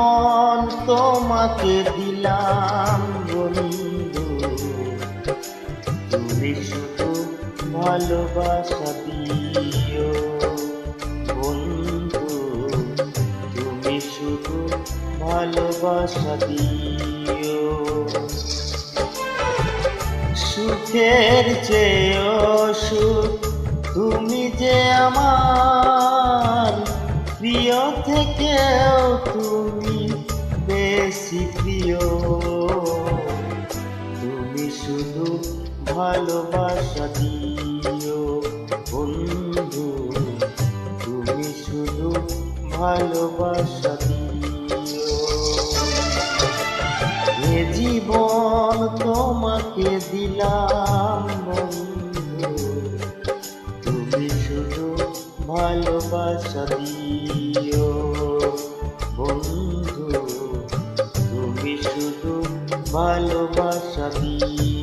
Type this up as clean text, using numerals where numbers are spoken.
জীবন তোমাকে দিলাম বন্ধু, তুমি শুধু ভালোবাসা দিও বন্ধু, তুমি শুধু ভালোবাসা দিও। সুখের চেয়েও সুখ তুমি যে আমার প্রিয় থেকেও তুমি বেশি প্রিয়, তুমি শুধু ভালোবাসা দিও বন্ধু, তুমি শুধু ভালোবাসা দিও। এ জীবন তোমাকে দিলাম বন্ধু, তুমি শুধু ভালোবাসা দিও বন্ধু, তুমি শুধু ভালোবাসা দিও।